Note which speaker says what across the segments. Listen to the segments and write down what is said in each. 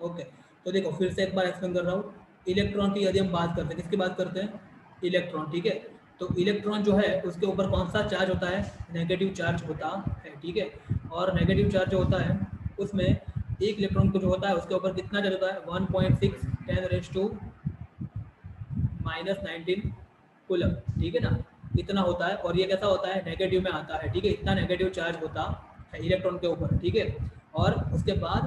Speaker 1: Okay, तो देखो फिर से एक बार एक्सप्लेन कर रहा हूँ। इलेक्ट्रॉन की यदि हम बात करते हैं, किसकी बात करते हैं? इलेक्ट्रॉन, ठीक है। तो इलेक्ट्रॉन जो है उसके ऊपर कौन सा चार्ज होता है? नेगेटिव चार्ज होता है, ठीक है। और नेगेटिव चार्ज जो होता है उसमें एक इलेक्ट्रॉन को जो होता है उसके ऊपर कितना चार्ज होता है? 1.6 10⁻⁻19 कूलम, ठीक है ना। इतना होता है और ये कैसा होता है? नेगेटिव में आता है, ठीक है। इतना नेगेटिव चार्ज होता है इलेक्ट्रॉन के ऊपर, ठीक है। और उसके बाद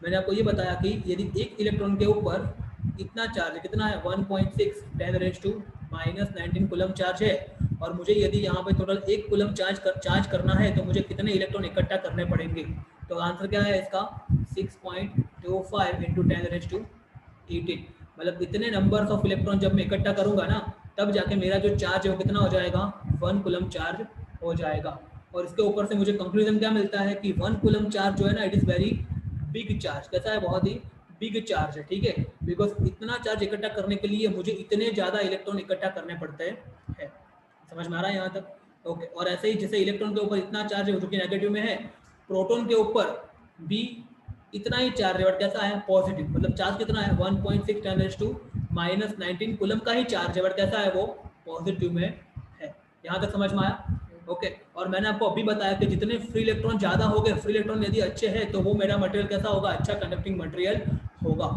Speaker 1: मैंने आपको ये बताया कि यदि एक इलेक्ट्रॉन के ऊपर इतना चार्ज कितना है? 1.6 10⁻⁻19 कूलम चार्ज है, और मुझे यदि यहाँ पे टोटल 1 कूलम चार्ज करना है तो मुझे कितने इलेक्ट्रॉन इकट्ठा करने पड़ेंगे? तो आंसर क्या है इसका? 6.25 इंटू 10⁻18। मतलब इतने नंबर्स ऑफ इलेक्ट्रॉन जब मैं इकट्ठा करूंगा ना, तब जाके मेरा जो चार्ज है वो कितना हो जाएगा? 1 कूलम चार्ज हो जाएगा। और इसके ऊपर से मुझे कंक्लूजन क्या मिलता है कि 1 कूलम चार्ज जो है ना, it is very big charge. कैसा है? बहुत ही बिग चार्ज है, ठीक है। बिकॉज इतना चार्ज इकट्ठा करने के लिए मुझे इतने ज़्यादा इलेक्ट्रॉन इकट्ठा करने पड़ते हैं। समझ में आ रहा है यहाँ तक? ओके। और ऐसे ही जैसे इलेक्ट्रॉन के ऊपर इतना चार्ज है जो कि नेगेटिव में है, प्रोटॉन के ऊपर भी इतना ही चार्ज है, बट कैसा है? पॉजिटिव। मतलब चार्ज कितना है? 1.6 10⁻⁻19 कूलम का ही चार्ज है, बट कैसा है वो? पॉजिटिव में है। यहाँ तक समझ में आया? ओके। और मैंने आपको अभी बताया कि जितने फ्री इलेक्ट्रॉन ज़्यादा हो गए, फ्री इलेक्ट्रॉन यदि अच्छे हैं तो वो मेरा मटेरियल कैसा होगा? अच्छा कंडक्टिंग मटेरियल होगा,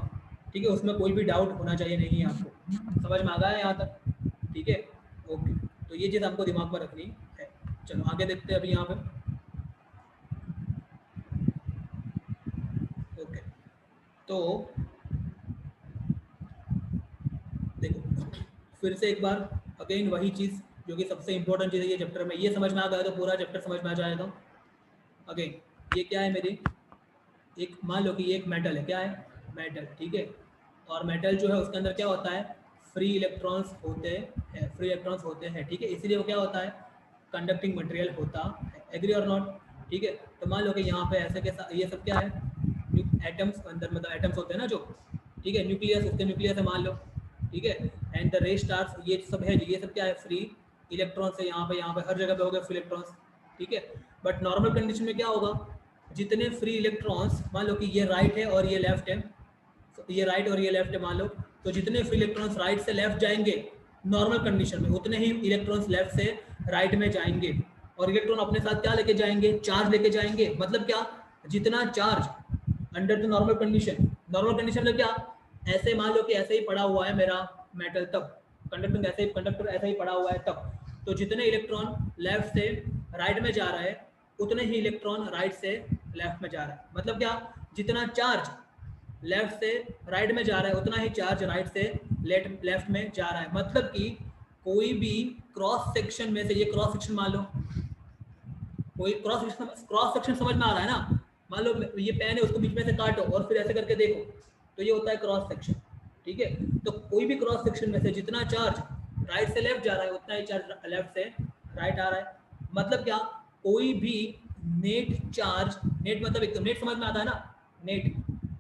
Speaker 1: ठीक है। उसमें कोई भी डाउट होना चाहिए नहीं है आपको। समझ में आ गया है यहाँ तक? ठीक है, ओके। तो ये चीज़ हमको दिमाग में रखनी है। चलो आगे देखते हैं अभी यहाँ पे। ओके, तो देखो फिर से एक बार अगेन वही चीज़ जो कि सबसे इंपॉर्टेंट चीज़ है ये चैप्टर में, ये समझ में आ गया तो पूरा चैप्टर समझ में आ जाएगा। अगेन ये क्या है मेरी? एक मान लो कि ये एक मेटल है। क्या है? मेटल, ठीक है। और मेटल जो है उसके अंदर क्या होता है? फ्री इलेक्ट्रॉन्स होते हैं, फ्री इलेक्ट्रॉन्स होते हैं, ठीक है। इसीलिए वो क्या होता है? कंडक्टिंग मटेरियल होता है। एग्री और नॉट? ठीक है। तो मान लो कि यहाँ पे ऐसे के ये सब क्या है? एटम्स अंदर, मतलब एटम्स होते हैं ना जो, ठीक है। न्यूक्लियस, उसके न्यूक्लियस है मान लो, ठीक है। एंड द रे स्टार्स, ये सब है, ये सब क्या है? फ्री इलेक्ट्रॉन्स है। यहाँ पे हर जगह पे हो गए फ्री इलेक्ट्रॉन्स, ठीक है। बट नॉर्मल कंडीशन में क्या होगा? जितने फ्री इलेक्ट्रॉन्स, मान लो कि ये राइट है और ये लेफ्ट है, तो ये राइट और ये लेफ्ट है मान लो, तो जितने फ्री इलेक्ट्रॉन्स राइट से लेफ्ट जाएंगे नॉर्मल कंडीशन में, उतने ही इलेक्ट्रॉन्स लेफ्ट से राइट में जाएंगे। और इलेक्ट्रॉन अपने साथ क्या लेके जाएंगे? चार्ज लेके जाएंगे। मतलब क्या? जितना charge under the normal condition, normal condition में क्या? ऐसे मान लो कि ऐसे ही पड़ा हुआ है मेरा मेटल, तब कंडक्टर ऐसे ही पड़ा हुआ है तब, तो जितने इलेक्ट्रॉन लेफ्ट से राइट में जा रहा है उतने ही इलेक्ट्रॉन राइट से लेफ्ट में जा रहा है। मतलब क्या? जितना चार्ज लेफ्ट से राइट में जा रहा है उतना ही चार्ज राइट से लेफ्ट में जा रहा है। मतलब कि कोई भी क्रॉस सेक्शन में से, ये क्रॉस सेक्शन मान लो, कोई क्रॉस सेक्शन समझ में आ रहा है ना? मान लो ये पेन है, उसको बीच में से काटो और फिर ऐसे करके देखो, तो ये होता है क्रॉस सेक्शन, ठीक है। तो कोई भी क्रॉस सेक्शन में से जितना चार्ज राइट से लेफ्ट जा रहा है उतना ही चार्ज लेफ्ट से राइट आ रहा है। मतलब क्या? कोई भी नेट चार्ज, नेट मतलब एकदम नेट समझ में आता है ना? नेट,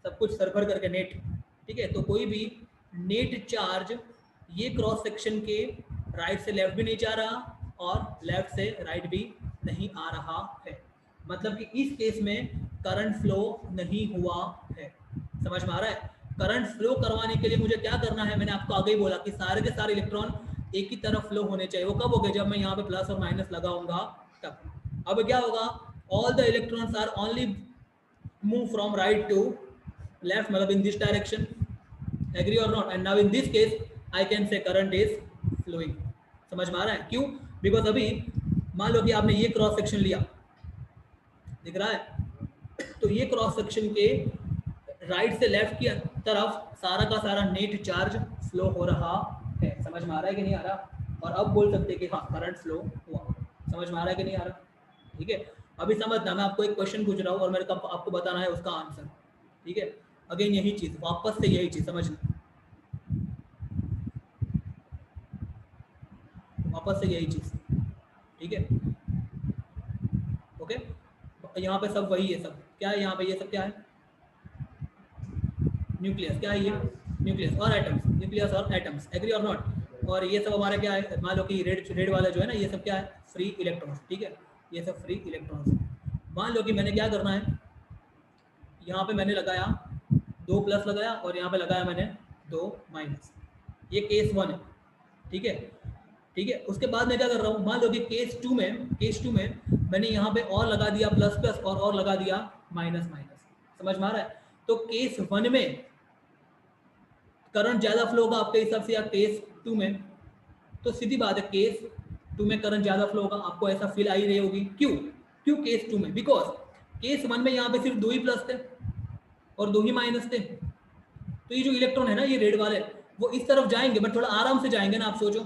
Speaker 1: सब कुछ सरभर करके नेट, ठीक है। तो कोई भी नेट चार्ज ये क्रॉस सेक्शन के राइट से लेफ्ट भी नहीं जा रहा और लेफ्ट से राइट भी नहीं आ रहा है। मतलब कि इस केस में करंट फ्लो नहीं हुआ है। समझ में आ रहा है? करंट फ्लो करवाने के लिए मुझे क्या करना है? मैंने आपको आगे ही बोला कि सारे के सारे इलेक्ट्रॉन एक ही तरफ फ्लो होने चाहिए। वो कब हो गए? जब मैं यहाँ पे प्लस और माइनस लगाऊंगा तब। अब क्या होगा? All the electrons are only move from right to left, मतलब in this direction. Agree or not? And now in this case I can say current is flowing. समझ में आ रहा है? क्यों? बिकॉज अभी मान लो कि आपने ये क्रॉस सेक्शन लिया, दिख रहा है? तो ये क्रॉस सेक्शन के राइट से लेफ्ट की तरफ सारा का सारा नेट चार्ज फ्लो हो रहा है। समझ में आ रहा है कि नहीं आ रहा? और अब बोल सकते हैं कि हाँ करंट फ्लो हुआ। समझ में आ रहा है कि नहीं आ रहा? ठीक है। अभी समझना, मैं आपको एक क्वेश्चन पूछ रहा हूँ और मेरे को आपको बताना है उसका आंसर, ठीक है। अगेन यही चीज, वापस से यही चीज समझना, वापस से यही चीज, ठीक है। ओके, यहाँ पे सब वही है। सब क्या है यहाँ पे? ये सब क्या है? न्यूक्लियस। क्या है ये? न्यूक्लियस और एटम्स, न्यूक्लियस और एटम्स। एग्री और नॉट? और ये सब हमारा क्या है? मान लो कि रेड वाला जो है ना, ये सब क्या है? फ्री इलेक्ट्रॉन्स, ठीक है। ये सब फ्री इलेक्ट्रॉन्स। मान लो कि मैंने क्या करना है, यहाँ पे मैंने लगाया 2 प्लस लगाया और यहाँ पे लगाया मैंने 2 माइनस। ये केस 1 है, ठीक है। ठीक है, उसके बाद मैं क्या कर रहा हूँ, मान लो कि केस टू में मैंने यहाँ पे और लगा दिया प्लस प्लस और लगा दिया माइनस माइनस। समझ में आ रहा है? तो केस 1 में करंट ज़्यादा फ्लो होगा आपके हिसाब से या केस 2 में? तो सीधी बात है, केस 2 में करंट ज़्यादा फ्लो होगा, आपको ऐसा फील आ ही रही होगी। क्यों क्यों केस 2 में? बिकॉज केस 1 में यहाँ पे सिर्फ 2 ही प्लस थे और 2 ही माइनस थे। तो ये जो इलेक्ट्रॉन है ना, ये रेड वाले, वो इस तरफ जाएंगे बट थोड़ा आराम से जाएंगे ना। आप सोचो,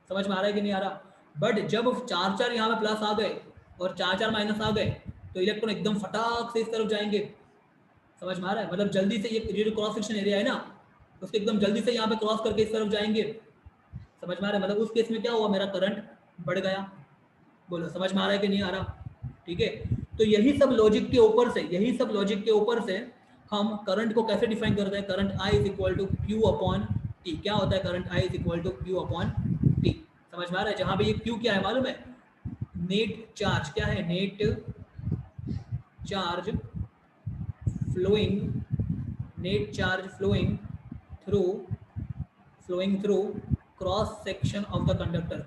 Speaker 1: समझ में आ रहा है कि नहीं आ रहा? बट जब 4 यहाँ पे प्लस आ गए और 4 माइनस आ गए तो इलेक्ट्रॉन एकदम फटाक से इस तरफ जाएंगे। समझ में आ रहा है? मतलब जल्दी से ये जो क्रॉस सेक्शन एरिया है ना, उसके एकदम जल्दी से यहाँ पे क्रॉस करके इस तरफ जाएंगे। समझ में आ रहा है? मतलब उस केस में क्या हुआ, मेरा करंट बढ़ गया। बोलो समझ में आ रहा है कि नहीं आ रहा? ठीक है, तो यही सब लॉजिक के ऊपर से हम करंट को कैसे डिफाइन करते हैं? Current I is equal to q upon t. क्या होता है current I is equal to q upon t? समझ में आ रहा है? जहां पे ये क्यू क्या है मालूम है? Net charge. क्या है? Net charge flowing through cross section of the conductor,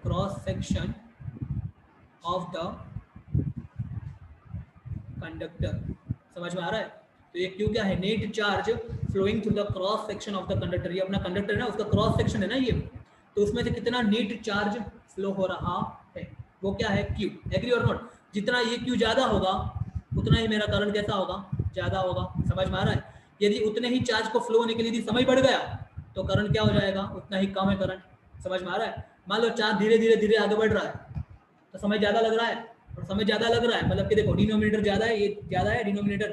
Speaker 1: समझ में आ रहा है? तो ये क्यू क्या है? Net charge flowing through the cross section of the conductor. ये अपना कंडक्टर है ना, उसका क्रॉस सेक्शन है ना ये, तो उसमें से कितना नेट चार्ज फ्लो हो रहा है, वो क्या है? क्यू। एग्री और नॉट? जितना ये क्यू ज्यादा होगा उतना ही मेरा करंट कैसा होगा? ज्यादा होगा। समझ में आ रहा है? यदि उतने ही चार्ज को फ्लो होने के लिए समय बढ़ गया तो करंट क्या हो जाएगा? उतना ही कम है करंट। समझ में आ रहा है? मान लो चार्ज धीरे धीरे आगे बढ़ रहा है तो समय ज्यादा लग रहा है, और समय ज्यादा लग रहा है मतलब कि देखो डिनोमिनेटर ज्यादा है, ये ज्यादा है डिनोमिनेटर,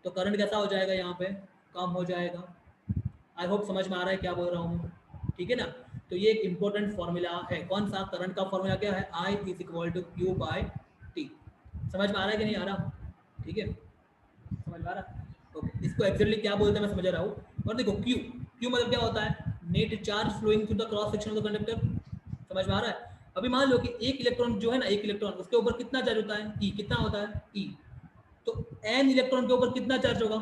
Speaker 1: तो करंट कैसा हो जाएगा? यहाँ पे कम हो जाएगा। आई होप समझ में आ रहा है क्या बोल रहा हूँ? ठीक है ना? तो ये एक इंपॉर्टेंट फॉर्मूला है। कौन सा? करंट का फॉर्मूला क्या है? I is equal to q by t. समझ में आ रहा है कि नहीं आ रहा? ठीक है, समझ में आ रहा है? ओके, इसको एक्चुअली क्या बोलते हैं मैं समझ रहा हूँ। और देखो क्यू मतलब क्या होता है? Net charge flowing through the cross section of the conductor. समझ में आ रहा है? अभी मान लो कि एक इलेक्ट्रॉन जो है ना, एक इलेक्ट्रॉन, उसके ऊपर कितना चार्ज होता है? ई। कितना होता है? ई। तो एन इलेक्ट्रॉन के ऊपर कितना चार्ज होगा?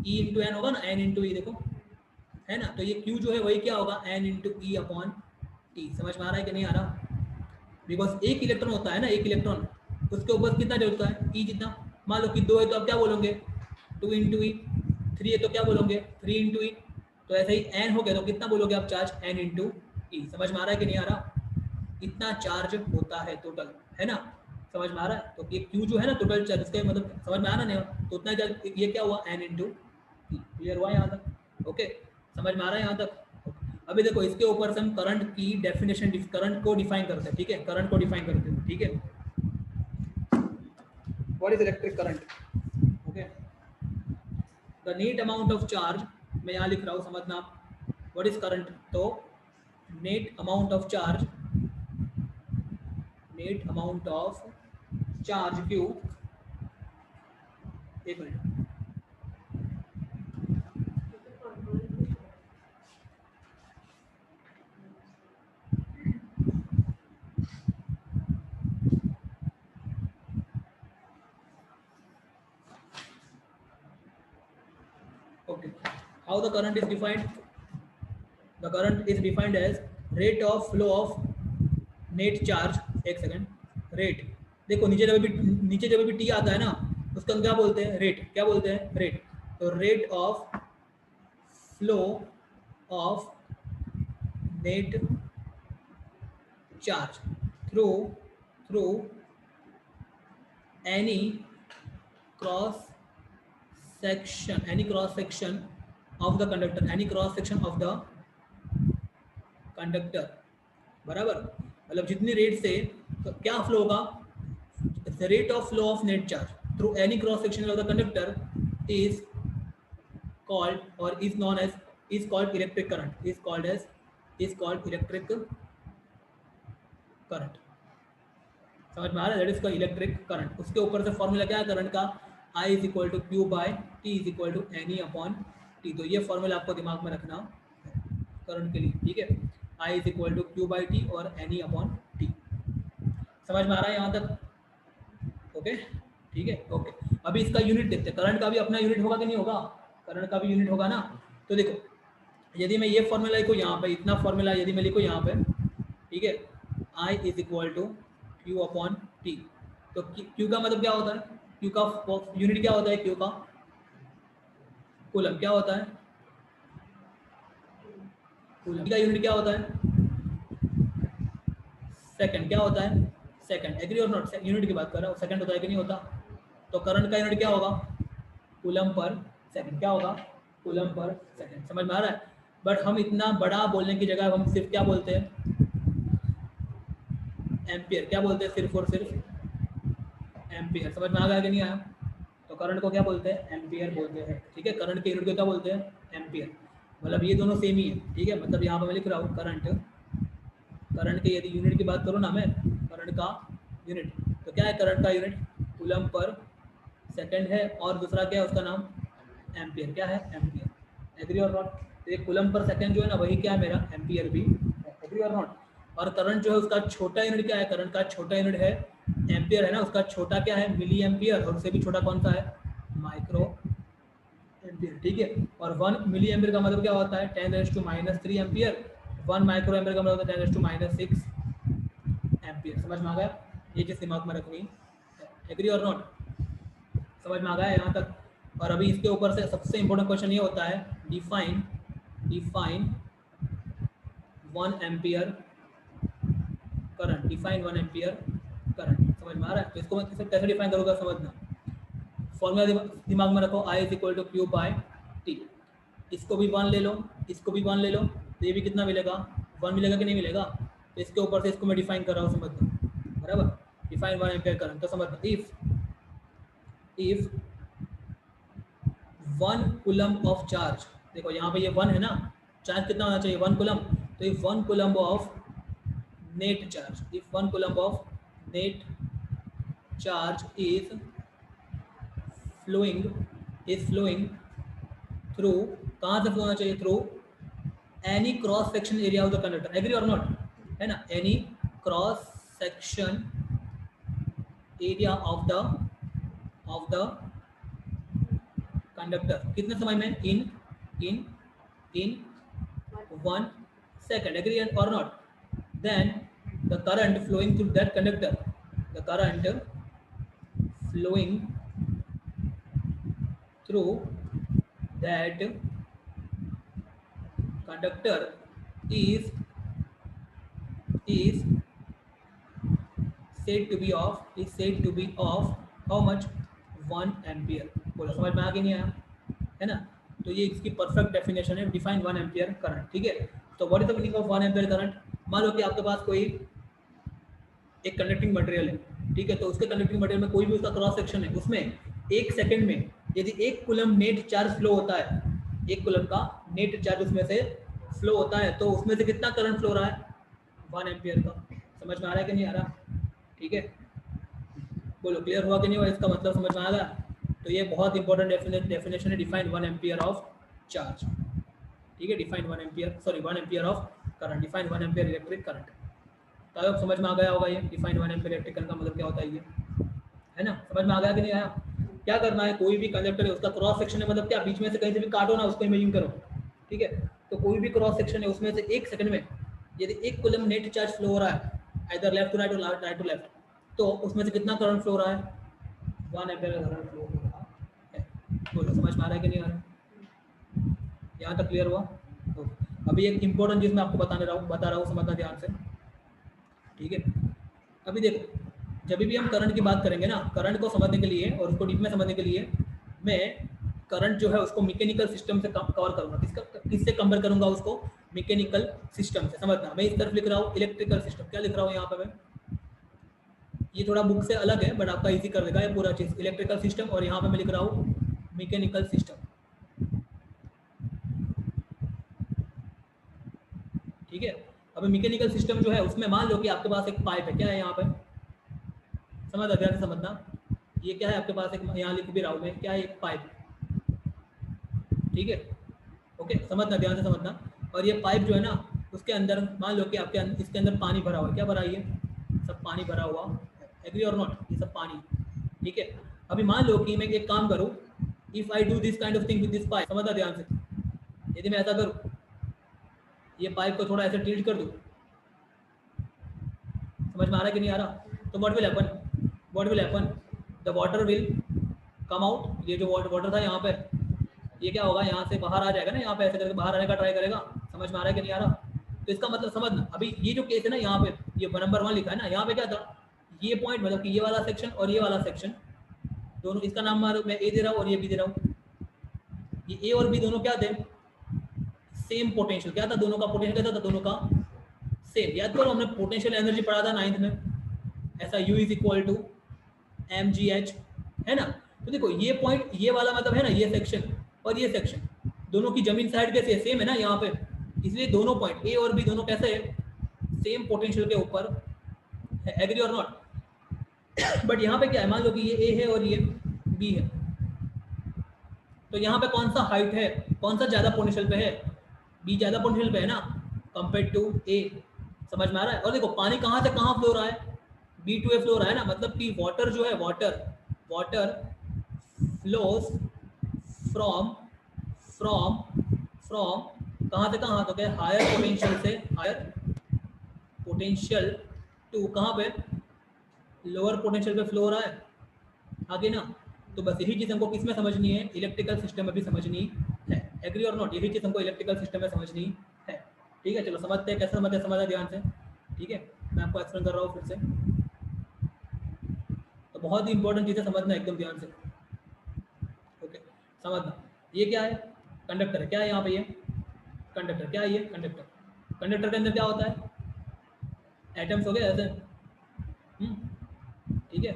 Speaker 1: ई इंटू एन होगा ना, एन इंटू ई। देखो है ना, तो ये क्यू जो है वही क्या होगा? N into e upon t. समझ में आ रहा है कि नहीं आ रहा? बिकॉज एक इलेक्ट्रॉन होता है ना, एक इलेक्ट्रॉन, उसके ऊपर कितना चार्ज होता है? ई जितना। मान लो कि 2 है तो आप क्या बोलोगे? 2 इंटू ई। 3 है तो क्या बोलोगे? 3 इंटू ई। तो ऐसे ही एन हो गया तो कितना बोलोगे आप चार्ज? एन इंटू ई। समझ में आ रहा है कि नहीं आ रहा? इतना चार्ज होता है टोटल, है ना? समझ में आ रहा है? तो ये क्यू जो है ना टोटल चार्ज, इसका मतलब समझ में आ रहा नहीं? तो उतना चार्ज ये क्या हुआ? एन इंटू ई। क्लियर हुआ यहाँ तक? ओके, समझ में आ रहा है यहाँ तक? अभी देखो इसके ऊपर से हम करंट की डेफिनेशन, करंट को डिफाइन करते हैं। ठीक है, करंट को डिफाइन करते हैं। ठीक है, what is electric current? Okay, the net amount of charge, मैं यहाँ लिख रहा हूँ, समझना आप। What is current? तो net amount of charge, Q. एक minute, okay, how the current is defined? The current is defined as rate of flow of net charge। एक सेकंड, रेट। देखो नीचे जब भी टी आता है ना, उसका हम क्या बोलते हैं? रेट। क्या बोलते हैं? रेट। तो rate of flow of net charge through any cross section of the conductor, बराबर। मतलब जितनी रेट से तो क्या फ्लो होगा? The rate of flow of net charge through any cross section of the conductor is called और is known as, is called electric current, is called electric current. समझ में आ रहा है? That is called electric current. उसके ऊपर से formula क्या है करंट का? I is equal to q by t is equal to N e upon t. तो ये फॉर्मूला आपको दिमाग में रखना करंट के लिए। ठीक है, I is equal to Q by T और एन ई अपॉन टी। समझ में आ रहा है यहाँ तक? ओके, ठीक है, ओके। अभी इसका यूनिट देखते हैं, करंट का भी अपना यूनिट होगा कि नहीं होगा, करंट का भी यूनिट होगा ना। तो देखो यदि मैं ये फॉर्मूला लिखूँ यहाँ पे, इतना फॉर्मूला यदि मैं लिखूँ यहाँ पे, ठीक है, I is equal to q upon t. तो क्यू का मतलब क्या होता है, क्यू का यूनिट क्या होता है, क्यू का कूलम क्या होता है, कूलम का यूनिट क्या होता है, सेकंड क्या होता है, सेकंड। एग्री और नॉट, यूनिट की बात कर रहा हूँ, सेकंड होता है कि नहीं होता। तो करंट का यूनिट क्या होगा, कूलम पर सेकंड, क्या होगा, कूलम पर सेकंड। समझ में आ रहा है। बट हम इतना बड़ा बोलने की जगह हम सिर्फ क्या बोलते हैं, एम्पियर, क्या बोलते हैं, सिर्फ और सिर्फ एम्पियर। समझ में आ गया कि नहीं आया। तो करंट को क्या बोलते हैं, एम्पियर बोलते हैं, ठीक है। करंट के यूनिट को क्या बोलते हैं, एम्पियर। मतलब ये दोनों सेम ही है, ठीक है। मतलब यहाँ पर मैं लिख रहा हूँ करंट, करंट के यदि यूनिट की बात करूँ ना मैं, करंट का यूनिट, तो क्या है करंट का यूनिट, कूलम पर सेकंड है, और दूसरा क्या है उसका नाम, एम्पियर। क्या है, एम्पियर। एग्री और नॉट। तो ये कूलम पर सेकंड जो है ना, वही क्या है मेरा, एम्पियर भी। एग्री और नॉट। और करंट जो है उसका छोटा यूनिट क्या है, करंट का छोटा यूनिट है एम्पियर है ना, उसका छोटा क्या है, मिली एम्पियर, और उससे भी छोटा कौन सा है, माइक्रो एम्पियर, ठीक है। और 1 मिली एम्पियर का मतलब क्या होता है, 10⁻³ एम्पियर। 1 माइक्रो एम्पियर का मतलब होता है 10⁻6 एम्पियर। समझ में आ गया, ये चीज़ दिमाग में रखनी। एग्री और नॉट, समझ में आ गया यहाँ तक। और अभी इसके ऊपर से सबसे इंपॉर्टेंट क्वेश्चन ये होता है, define 1 ampere current, define 1 ampere current. समझ में आ रहा है। तो इसको मैं कैसे डिफाइन करूँगा, समझना। फॉर्मूला दिमाग में रखो, I is equal to q by t. इसको भी 1 ले लो, इसको भी 1 ले लो, तो ये भी कितना मिलेगा, 1 मिलेगा कि नहीं मिलेगा। तो इसके ऊपर से इसको मैं डिफाइन कर रहा हूँ, समझना, बराबर। डिफाइन 1 एम्पियर करंट, तो समझना, इफ 1 कूलम ऑफ चार्ज, देखो यहाँ पे ये 1 है ना, चार्ज कितना होना चाहिए, 1 कूलम। तो if 1 coulomb of net charge, if 1 coulomb of net charge is flowing through, कहाँ से फ्लो होना चाहिए, through any cross section area of the conductor. Agree और नॉट, है ना, any cross section area of the conductor. कितने समय में, इन 1 सेकंड। एग्री और not. Then the current flowing through that conductor, the current flowing through that conductor is said to be of how much, 1 ampere. बोलो समझ में आ गया नहीं आया, है ना। तो ये इसकी परफेक्ट डेफिनेशन है, डिफाइन 1 एम्पियर करंट, ठीक है। तो what is the meaning of 1 ampere current. मान लो कि आपके पास कोई एक कंडक्टिंग मटेरियल है, ठीक है। तो उसके कंडक्टिंग मटेरियल में कोई भी उसका क्रॉस सेक्शन है, उसमें 1 सेकंड में यदि 1 कूलम नेट चार्ज फ्लो होता है, 1 कूलम का नेट चार्ज उसमें से फ्लो होता है, तो उसमें से कितना करंट फ्लो हो रहा है, 1 एम्पियर का। समझ में आ रहा है कि नहीं आ रहा, ठीक है। बोलो क्लियर हुआ कि नहीं हुआ, इसका मतलब समझ में आ गया। तो ये बहुत इंपॉर्टेंट डेफिनेशन है, डिफाइन 1 एम्पियर ऑफ चार्ज, ठीक है। Define 1 ampere, sorry 1 ampere of current, define 1 ampere electric current. तो अब समझ में आ गया होगा ये डिफाइन 1 एम्पियर इलेक्ट्रिक करंट का मतलब क्या होता है, ये है ना। समझ में आ गया कि नहीं आया। क्या करना है, कोई भी कंडक्टर है उसका क्रॉस सेक्शन है, मतलब क्या, बीच में से कहीं से भी काटो ना, उसको इमेजिन करो, ठीक है। तो कोई भी क्रॉस सेक्शन है, उसमें से 1 सेकंड में यदि 1 कूलम नेट चार्ज फ्लो हो रहा है, इधर लेफ्ट टू राइट और राइट टू लेफ्ट, तो उसमें से कितना करंट फ्लो हो रहा है, 1 एम्पियर का करंट फ्लो हो रहा है। बोलो समझ में आ रहा है कि नहीं आ रहा है, यहाँ तक क्लियर हुआ। तो अभी एक इंपॉर्टेंट चीज़ मैं आपको बता रहा हूँ, समझना ध्यान से, ठीक है। अभी देखो, जब भी हम करंट की बात करेंगे ना, करंट को समझने के लिए और उसको डीप में समझने के लिए मैं करंट जो है उसको मैकेनिकल सिस्टम से कवर करूंगा। किससे कंपेयर करूंगा उसको, मैकेनिकल सिस्टम से। समझना, मैं इस तरफ लिख रहा हूँ इलेक्ट्रिकल सिस्टम, क्या लिख रहा हूँ यहाँ पे मैं, ये थोड़ा बुक से अलग है बट आपका इजी कर देगा ये पूरा चीज़, इलेक्ट्रिकल सिस्टम, और यहाँ पे मैं लिख रहा हूँ मैकेनिकल सिस्टम, ठीक है। अब मैकेनिकल सिस्टम जो है उसमें मान लो कि आपके पास एक पाइप है, क्या है यहाँ पे, समझ ध्यान से समझना, ये क्या है आपके पास, एक यहाँ लिख भी रहा हूँ मैं, क्या है, एक पाइप, ठीक है। ओके, समझना ध्यान से समझना। और ये पाइप जो है ना, उसके अंदर मान लो कि आपके इसके अंदर पानी भरा हुआ है, क्या भरा है, ये सब पानी भरा हुआ, एग्री और नॉट, ये सब पानी, ठीक है। अभी मान लो कि मैं एक काम करूँ, if I do this kind of thing with this pipe, समझना ध्यान से, यदि मैं ऐसा करूँ, ये पाइप को थोड़ा ऐसे टिल्ट कर दूँ, समझ में आ रहा है कि नहीं आ रहा? तो what will happen, what will happen, the water will come out, ये जो वाटर था यहाँ पे, ये क्या होगा, यहाँ से बाहर आ जाएगा ना, यहाँ पे ऐसे करके बाहर आने का ट्राई करेगा। समझ में आ रहा है कि नहीं आ रहा? तो इसका मतलब समझना, अभी ये जो केस है ना, यहाँ पे ये नंबर 1 लिखा है ना, यहाँ पे क्या था, ये पॉइंट मतलब कि ये वाला सेक्शन और ये वाला सेक्शन दोनों, इसका नाम मैं ए दे रहा हूँ और ये बी दे रहा हूँ, ये ए और बी दोनों क्या थे, सेम पोटेंशियल। क्या था दोनों का पोटेंशियल, क्या था दोनों का सेम। याद करो हमने पोटेंशियल एनर्जी पढ़ा था 9th में, ऐसा U is equal to mgh, है ना? तो देखो ये पॉइंट, ये वाला मतलब है ना, ये सेक्शन और ये सेक्शन दोनों की जमीन साइड कैसे सेम है ना यहाँ पे, इसलिए दोनों पॉइंट ए और बी दोनों कैसे है, सेम पोटेंशियल के ऊपर है। एग्री और नॉट? बट यहाँ पे क्या है, मान लो कि ये ए है और ये बी है, तो यहाँ पे कौन सा हाइट है, कौन सा ज्यादा पोटेंशियल पे है, बी ज्यादा पोटेंशियल पे है ना कंपेयर टू ए। समझ में आ रहा है? और देखो पानी कहाँ से कहाँ फ्लो रहा है, बी टू ए फ्लो रहा है ना, मतलब कि वाटर जो है, water flows from from from कहाँ से कहाँ, तो क्या हायर पोटेंशियल से हायर पोटेंशियल टू कहाँ पे, लोअर पोटेंशियल पे फ्लो हो रहा है, आगे ना। तो बस यही चीज़ हमको किसमें समझनी है, इलेक्ट्रिकल सिस्टम में भी समझनी है। एग्री और नॉट? यही चीज़ हमको इलेक्ट्रिकल सिस्टम में समझनी है। ठीक है, चलो समझते हैं, कैसे समझते हैं, समझा ध्यान से। ठीक है, मैं आपको एक्सप्लेन कर रहा हूँ फिर से, तो बहुत ही इंपॉर्टेंट चीज़ें समझना एकदम ध्यान से। ओके, समझना, ये क्या है, कंडक्टर है, क्या है यहाँ पे, ये कंडक्टर, क्या है ये कंडक्टर। कंडक्टर के अंदर क्या होता है, एटम्स हो गए ऐसे, ठीक है,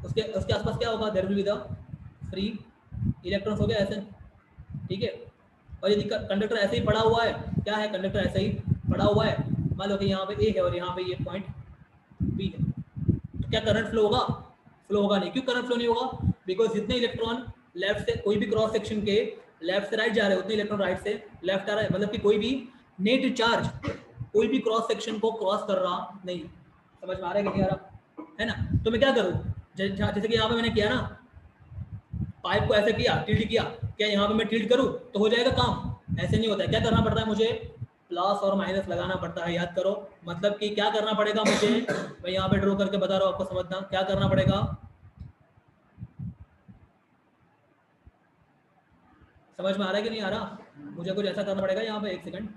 Speaker 1: उसके उसके आसपास क्या होगा, there will be the free electrons हो गए ऐसे, ठीक है। और यदि कंडक्टर ऐसे ही पड़ा हुआ है, क्या है, कंडक्टर ऐसे ही पड़ा हुआ है, मान लो कि यहाँ पे ए है और यहाँ पे ये पॉइंट बी है, तो क्या करंट फ्लो होगा, फ्लो होगा नहीं। क्यों करंट फ्लो नहीं होगा, बिकॉज जितने इलेक्ट्रॉन लेफ्ट से, कोई भी क्रॉस सेक्शन के लेफ्ट से राइट जा रहे हैं, उतने इलेक्ट्रॉन राइट से लेफ्ट आ रहा है, मतलब कि कोई भी नेट चार्ज कोई भी क्रॉस सेक्शन को क्रॉस कर रहा नहीं। समझ में आ रहा है कि नहीं आ रहा, है ना? तो मैं क्या करूँ, जैसे कि यहाँ पे मैंने किया ना, पाइप को ऐसे किया, टिल्ट किया, क्या यहाँ पे मैं टिल्ट करूँ तो हो जाएगा काम? ऐसे नहीं होता है। क्या करना पड़ता है मुझे, प्लस और माइनस लगाना पड़ता है। याद करो, मतलब कि क्या करना पड़ेगा मुझे, मैं यहाँ पे ड्रॉ करके बता रहा हूँ आपको, समझना क्या करना पड़ेगा। समझ में आ रहा है कि नहीं आ रहा? मुझे कुछ ऐसा करना पड़ेगा यहाँ पे, एक सेकंड,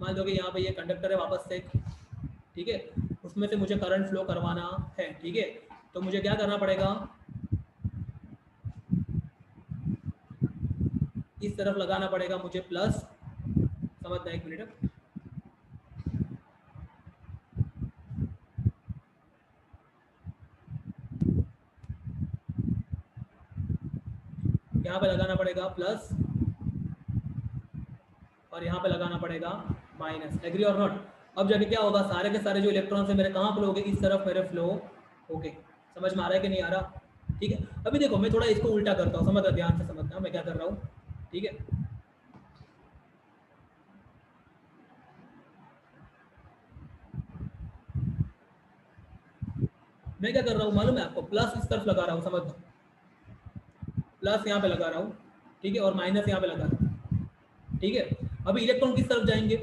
Speaker 1: मान लो कि यहाँ पे ये कंडक्टर है वापस से, ठीक है, उसमें से मुझे करंट फ्लो करवाना है, ठीक है। तो मुझे क्या करना पड़ेगा, इस तरफ लगाना पड़ेगा मुझे प्लस, समझना, एक मिनट, यहाँ पे लगाना पड़ेगा प्लस और यहाँ पे लगाना पड़ेगा माइनस। एग्री और नॉट? अब जाके क्या होगा, सारे के सारे जो इलेक्ट्रॉन्स है मेरे कहाँ फ्लो हो गए, इस तरफ मेरे फ्लो हो गए। समझ में आ रहा है कि नहीं आ रहा? ठीक है, अभी देखो मैं थोड़ा इसको उल्टा करता हूँ, समझना, ध्यान से समझना मैं क्या कर रहा हूँ, ठीक है। मैं क्या कर रहा हूँ मालूम है आपको, प्लस इस तरफ लगा रहा हूँ, समझना, प्लस यहाँ पे लगा रहा हूँ, ठीक है, और माइनस यहाँ पे लगा रहा हूँ, ठीक है। अभी इलेक्ट्रॉन किस तरफ जाएंगे,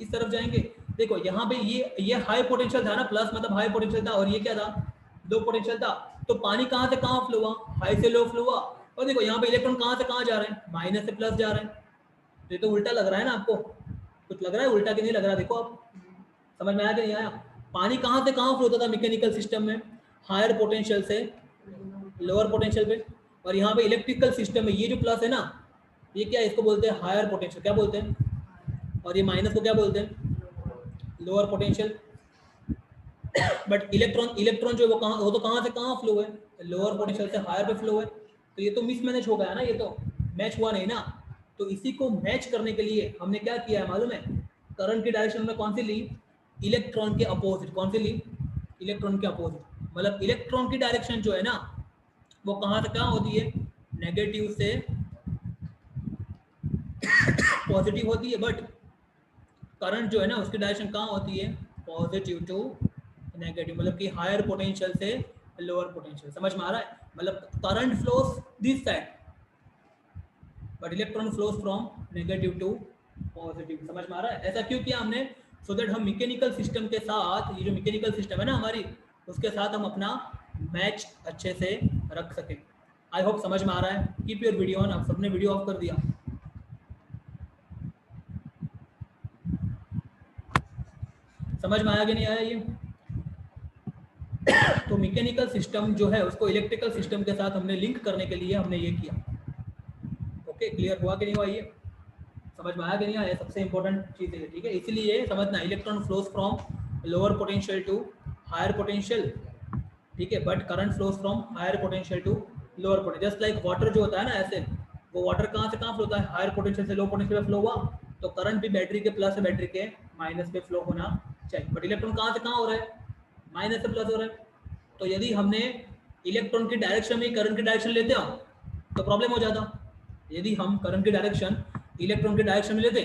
Speaker 1: इस तरफ जाएंगे। देखो यहाँ पे ये हाई पोटेंशियल था ना, प्लस मतलब हाई पोटेंशियल था, और ये क्या था, लो पोटेंशियल था। तो पानी कहाँ से कहाँ फ्लो हुआ, हाई से लो फ्लो हुआ। और देखो यहाँ पे इलेक्ट्रॉन कहाँ से कहाँ जा रहे हैं, माइनस से प्लस जा रहे हैं। तो ये तो उल्टा लग रहा है ना आपको, कुछ लग रहा है उल्टा कि नहीं लग रहा, देखो आप, समझ में आया कि नहीं आया? पानी कहाँ से कहाँ फ्लो होता था मैकेनिकल सिस्टम में, हायर पोटेंशियल से लोअर पोटेंशियल पे। और यहाँ पे इलेक्ट्रिकल सिस्टम में ये जो प्लस है ना, ये क्या है, इसको बोलते हैं हायर पोटेंशियल, क्या बोलते हैं, और ये माइनस को क्या बोलते हैं, लोअर पोटेंशियल। बट इलेक्ट्रॉन जो है वो तो कहाँ से कहाँ फ्लो है, लोअर पोटेंशियल से हायर पे फ्लो है। तो ये तो मिसमैनेज हो गया ना, ये तो मैच हुआ नहीं ना। तो इसी को मैच करने के लिए हमने क्या किया है मालूम है, करंट की डायरेक्शन में कौन सी ली, इलेक्ट्रॉन के अपोजिट। कौन सी ली, इलेक्ट्रॉन के अपोजिट। मतलब इलेक्ट्रॉन की डायरेक्शन जो है ना, वो कहाँ से कहाँ होती है, नेगेटिव से पॉजिटिव होती है। बट करंट जो है ना उसकी डायरेक्शन कहाँ होती है, पॉजिटिव टू नेगेटिव, मतलब कि हायर पोटेंशियल से लोअर पोटेंशियल। समझ में आ रहा है? मतलब current flows this side but electron flows from negative to positive. समझ में आ रहा है? ऐसा क्यों किया हमने? सो दैट हम मैकेनिकल सिस्टम के साथ, ये जो मैकेनिकल सिस्टम है ना हमारी, उसके साथ हम अपना मैच अच्छे से रख सकें। आई होप समझ में आ रहा है। Keep your video on. आप सबने वीडियो ऑफ कर दिया? समझ में आया कि नहीं आया ये? तो मैकेनिकल सिस्टम जो है उसको इलेक्ट्रिकल सिस्टम के साथ हमने लिंक करने के लिए हमने ये किया। ओके, क्लियर हुआ कि नहीं हुआ? ये समझ में आया कि नहीं आया? सबसे इंपॉर्टेंट चीज़ है, ठीक है? इसलिए समझना, electron flows from lower potential to higher potential, ठीक है, but current flows from higher potential to lower potential. Just like water जो होता है ना, ऐसे वो वाटर कहाँ से कहाँ फ्लो होता है? हायर पोटेंशियल से लो पोटेंशियल में फ्लो हुआ, तो करंट भी बैटरी के प्लस से बैटरी के माइनस पे फ्लो होना चाहिए। बट इलेक्ट्रॉन कहाँ से कहाँ हो रहा है? माइनस से प्लस हो रहा है। तो यदि हमने इलेक्ट्रॉन की डायरेक्शन में करंट की डायरेक्शन लेते हो तो प्रॉब्लम हो जाता। यदि हम करंट की डायरेक्शन इलेक्ट्रॉन के डायरेक्शन में लेते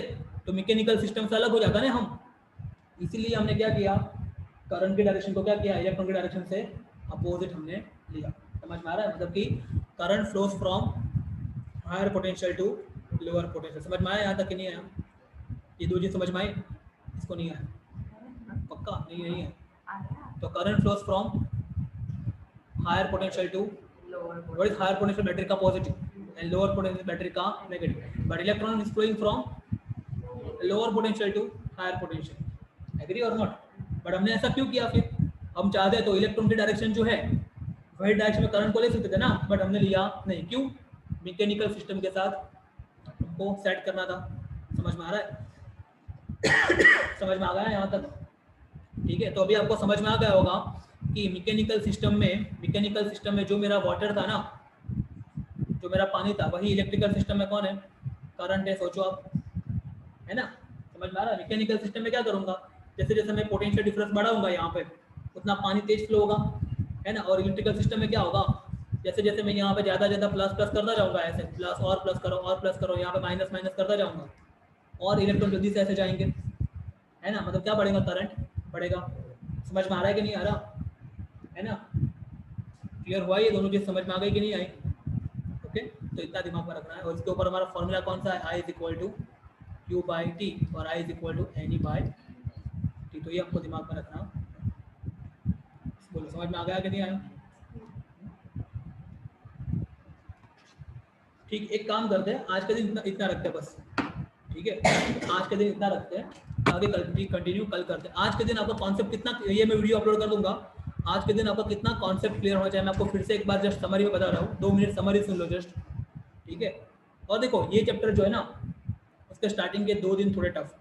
Speaker 1: तो मैकेनिकल सिस्टम से अलग हो जाता ना हम। इसीलिए हमने क्या किया, करंट की डायरेक्शन को क्या किया, इलेक्ट्रॉन की डायरेक्शन से अपोजिट हमने लिया। समझ में आ रहा है? मतलब कि current flows from higher potential to lower potential. समझ में आया यहाँ तक कि नहीं आया? ये दो चीज समझ में आई? इसको नहीं आया? पक्का नहीं है? तो current flows from higher potential to what is higher potential battery का positive and lower potential battery का negative, but electron is flowing from lower potential to higher potential. Agree or not? but हमने ऐसा क्यों किया? फिर हम चाहते तो इलेक्ट्रॉन की डायरेक्शन जो है वही डायरेक्शन में करंट को ले सकते थे ना, बट हमने लिया नहीं। क्यों? मैकेनिकल सिस्टम के साथ हमको सेट करना था। समझ में आ रहा है? समझ में आ गया यहाँ तक? ठीक है, तो अभी आपको समझ में आ गया होगा कि मैकेनिकल सिस्टम में जो मेरा वाटर था ना, जो मेरा पानी था, वही इलेक्ट्रिकल सिस्टम में कौन है? करंट है। सोचो आप, है ना? समझ में आ रहा है? मैकेनिकल सिस्टम में क्या करूंगा, जैसे जैसे मैं पोटेंशियल डिफरेंस बढ़ाऊंगा यहाँ पे उतना पानी तेज फ्लो होगा, है ना? और इलेक्ट्रिकल सिस्टम में क्या होगा, जैसे जैसे मैं यहाँ पे ज़्यादा प्लस प्लस करता जाऊँगा, ऐसे प्लस और प्लस करो, यहाँ पे माइनस माइनस करता जाऊँगा और इलेक्ट्रॉन जल्दी से ऐसे जाएंगे, है ना? मतलब क्या बढ़ेगा? करंट बढ़ेगा। समझ में आ रहा है कि नहीं आ रहा? है ना? क्लियर हुआ? ये दोनों चीज समझ में आ गई कि नहीं आई? ओके, तो इतना दिमाग में रखना है। और इसके ऊपर हमारा फॉर्मूला कौन सा है? I is equal to Q by T और I is equal to N E by T. तो ये आपको दिमाग में रखना। बोलो, समझ में आ गया कि नहीं आया? ठीक, एक काम करते हैं, आज के दिन इतना रखते हैं बस। ठीक है, आज के दिन इतना रखते हैं, आगे कंटिन्यू कल करते हैं। आज के दिन आपका कॉन्सेप्ट कितना, ये मैं वीडियो अपलोड कर दूंगा। आज के दिन आपका कितना कॉन्सेप्ट क्लियर होना चाहिए, मैं आपको फिर से एक बार जस्ट समरी में बता रहा हूँ। 2 मिनट समरी सुन लो जस्ट, ठीक है? और देखो, ये चैप्टर जो है ना, उसके स्टार्टिंग के 2 दिन थोड़े टफ,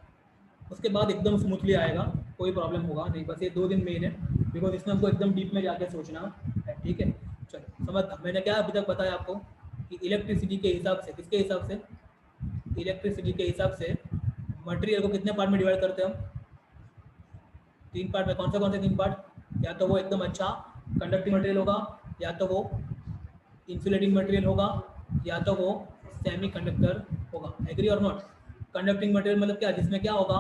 Speaker 1: उसके बाद एकदम स्मूथली आएगा, कोई प्रॉब्लम होगा नहीं। बस ये 2 दिन मेन है, बिकॉज इसमें हमको एकदम डीप में जाके सोचना है। ठीक है, चलो समझ। मैंने क्या अभी तक बताया आपको कि इलेक्ट्रिसिटी के हिसाब से, किसके हिसाब से? इलेक्ट्रिसिटी के हिसाब से मटेरियल को कितने पार्ट में डिवाइड करते हैं हम? 3 पार्ट में। कौन से 3 पार्ट? या तो वो एकदम अच्छा कंडक्टिंग मटेरियल होगा, या तो वो इंसुलेटिंग मटेरियल होगा, या तो वो सेमी कंडक्टर होगा। एग्री और नॉट? कंडक्टिंग मटेरियल मतलब क्या? जिसमें क्या होगा?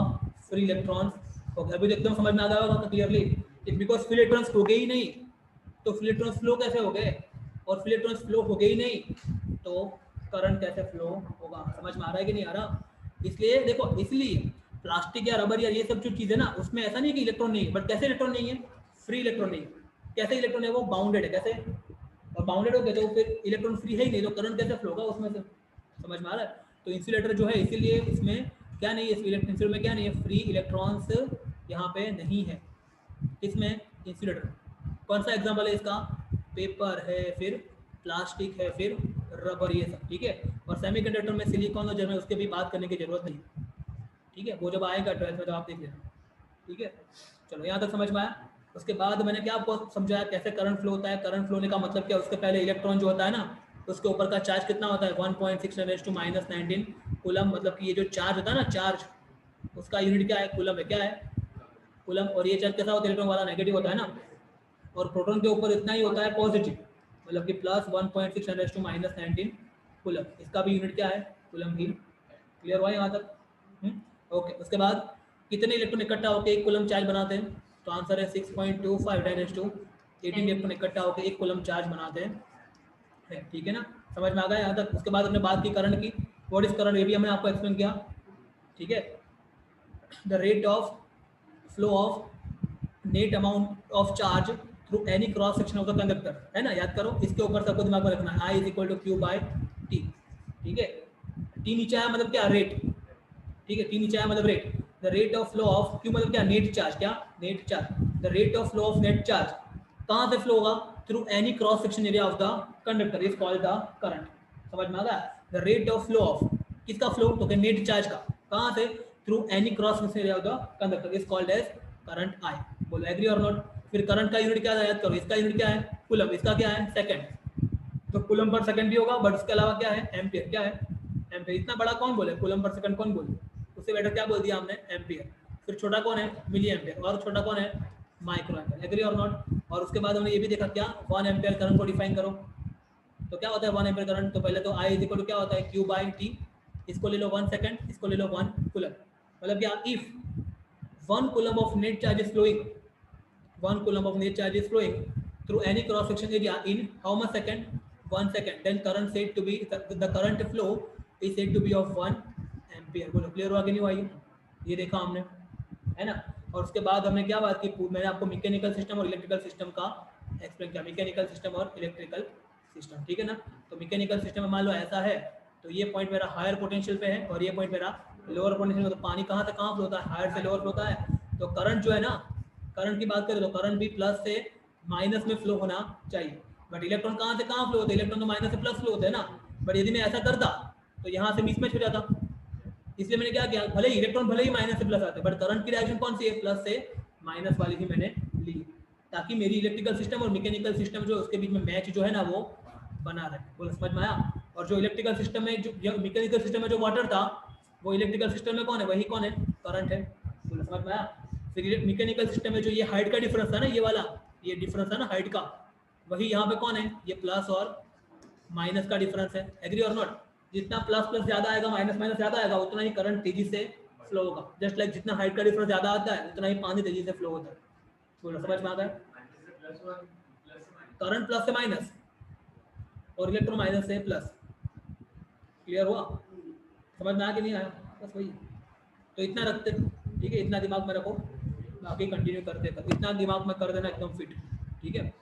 Speaker 1: फ्री इलेक्ट्रॉन्स होगा। अभी तो एकदम समझ में आ गया होगा क्लियरली, बिकॉज फ्री इलेक्ट्रॉन्स हो गए ही नहीं तो फ्री इलेक्ट्रॉन्स फ्लो कैसे हो गए? और फ्री इलेक्ट्रॉन्स फ्लो हो गए ही नहीं तो करंट कैसे फ्लो होगा? समझ में आ रहा है कि नहीं आ रहा? इसलिए देखो, इसलिए प्लास्टिक या रबर या ये सब जो चीज़ है ना, उसमें ऐसा नहीं है कि इलेक्ट्रॉन नहीं है, बट कैसे इलेक्ट्रॉन नहीं है? फ्री इलेक्ट्रॉन नहीं है। कैसे इलेक्ट्रॉन है? वो बाउंडेड है। कैसे? और बाउंडेड हो गए तो फिर इलेक्ट्रॉन फ्री है ही नहीं, तो करंट कैसे फ्लो होगा उसमें से? समझ में आ रहा है? तो इंसुलेटर जो है, इसीलिए इसमें क्या नहीं है, इंसुलेटर में क्या नहीं है? फ्री इलेक्ट्रॉन्स यहाँ पे नहीं है। इसमें इंसुलेटर कौन सा एग्जाम्पल है इसका? पेपर है, फिर प्लास्टिक है, फिर रबर, ये सब। ठीक है, और सेमीकंडक्टर में सिलिकॉन और जर्मेनियम, उसके भी बात करने की जरूरत नहीं। ठीक है, वो जब आएगा 12th में तो आप देख लेना। ठीक है, चलो यहाँ तक समझ में आया? उसके बाद मैंने क्या आपको समझाया कैसे करंट फ्लो होता है। करंट फ्लो होने का मतलब क्या? उसके पहले इलेक्ट्रॉन जो होता है ना, उसके ऊपर का चार्ज कितना होता है? 1.6 × 10⁻⁻⁹ कूलम। मतलब कि ये जो चार्ज होता है ना, चार्ज, उसका यूनिट क्या है? कूलम है। क्या है? कूलम। और ये चार्ज कैसा होता है? इलेक्ट्रॉन वाला नेगेटिव होता है ना, और प्रोटॉन के ऊपर इतना ही होता है पॉजिटिव, मतलब कि प्लस 1.6 × 10⁻⁹ कूलम। इसका भी यूनिट क्या है? कूलम ही। क्लियर हुआ यहाँ तक? ओके, उसके बाद कितने इलेक्ट्रॉन इकट्ठा होकर एक कूलम चार्ज बनाते हैं? तो आंसर है 6.25 10 18 इलेक्ट्रॉन इकट्ठा होकर एक कूलम चार्ज बनाते हैं। ठीक है ना, समझ में आ गया यहाँ तक? उसके बाद हमने बात की करंट की। व्हाट इज करंट, ये भी हमने आपको एक्सप्लेन किया। ठीक है, the rate of flow of net amount of charge through any cross section of the conductor, है ना, याद करो। इसके ऊपर सबको दिमाग में रखना है, I is equal to Q by T. ठीक है, टी नीचे आया मतलब क्या, रेट। ठीक है, टी नीचे आया मतलब rate. The rate of flow of q मतलब क्या, नेट चार्ज, क्या net charge. The rate of flow of net charge कहाँ से फ्लो होगा? Through any cross section area of the conductor is called the current. समझ में आ गया? The rate of flow of किसका फ्लो, तो नेट चार्ज का, कहाँ से? Through any cross section area of the conductor is called as current I. बोलो एग्री और नॉट? फिर करंट का यूनिट क्या है, याद करो। इसका यूनिट क्या है? कूलम। इसका क्या है? सेकंड। तो कूलम पर सेकंड भी होगा, बट उसके अलावा क्या है? एम्पियर। क्या है? एम्पियर। इतना बड़ा कौन बोले? कूलम पर सेकंड कौन बोले? उससे बेटर क्या बोल दिया हमने? एम्पियर। फिर छोटा कौन है? Milliampere. और छोटा कौन है? Microampere. एग्री और नॉट? और उसके बाद हमने ये भी देखा क्या, 1 एम्पियर करंट को डिफाइन करो। तो क्या होता है 1 एम्पियर करंट? तो पहले तो आई इज इक्वल टू क्या होता है, क्यू बाई टी। इसको ले लो 1 सेकंड, इसको ले लो 1 कूलम। मतलब क्या, if 1 coulomb of net charge is flowing, 1 coulomb of net charge is flowing through any cross section area in how much second? 1 second. Then current said to be the current flow is said to be of 1 ampere. बोलो clear हुआ कि नहीं हुआ? ये देखा हमने, है ना। और उसके बाद हमने क्या बात की, मैंने आपको मैकेनिकल सिस्टम और इलेक्ट्रिकल सिस्टम का एक्सप्लेन किया। मैकेनिकल सिस्टम और इलेक्ट्रिकल सिस्टम, ठीक है ना। तो मैकेनिकल सिस्टम में मान लो ऐसा है, तो ये पॉइंट मेरा हायर पोटेंशियल पे है और ये पॉइंट मेरा लोअर पोटेंशियल। तो पानी कहाँ से कहाँ फ्लो होता है? हायर से लोअर फ्लो होता है। तो करंट जो है ना, करंट की बात करें तो करंट भी प्लस से माइनस में फ्लो होना चाहिए। बट इलेक्ट्रॉन कहाँ से कहाँ फ्लो होते हैं? इलेक्ट्रॉन तो माइनस से प्लस फ्लो होते हैं ना। बट यदि मैं ऐसा करता तो यहाँ से मिसमैच हो जाता। इसलिए मैंने क्या किया, भले ही इलेक्ट्रॉन भले ही माइनस से प्लस आते हैं, बट करंट की डायरेक्शन कौन सी है? प्लस से माइनस वाली ही मैंने ली, ताकि मेरी इलेक्ट्रिकल सिस्टम और मैकेनिकल सिस्टम जो उसके बीच में मैच जो है ना वो बना रहे। बोलो समझ में आया? और जो इलेक्ट्रिकल सिस्टम में जो मैकेनिकल सिस्टम में जो वाटर था, वो इलेक्ट्रिकल सिस्टम में कौन है? वही कौन है? करंट है। बोलो समझ में आया? फिर मैकेनिकल सिस्टम में जो ये हाइट का डिफरेंस था ना, ये वाला, ये डिफरेंस है ना हाइट का, वही यहाँ पे कौन है? ये प्लस और माइनस का डिफरेंस है। एग्री और नॉट? जितना प्लस प्लस ज्यादा आएगा, माइनस माइनस ज्यादा आएगा, उतना ही करंट तेजी से फ्लो होगा। जस्ट लाइक जितना हाइट का डिफरेंस ज्यादा आता है, उतना ही पानी तेजी से फ्लो होता है। बोलो समझ में आता है? करंट प्लस से माइनस और इलेक्ट्रॉन माइनस से प्लस। क्लियर हुआ? समझ में आया कि नहीं आया? बस वही। तो इतना रखते, ठीक है, इतना दिमाग में रखो, बाकी कंटिन्यू करते। इतना दिमाग में कर देना एकदम फिट, ठीक है।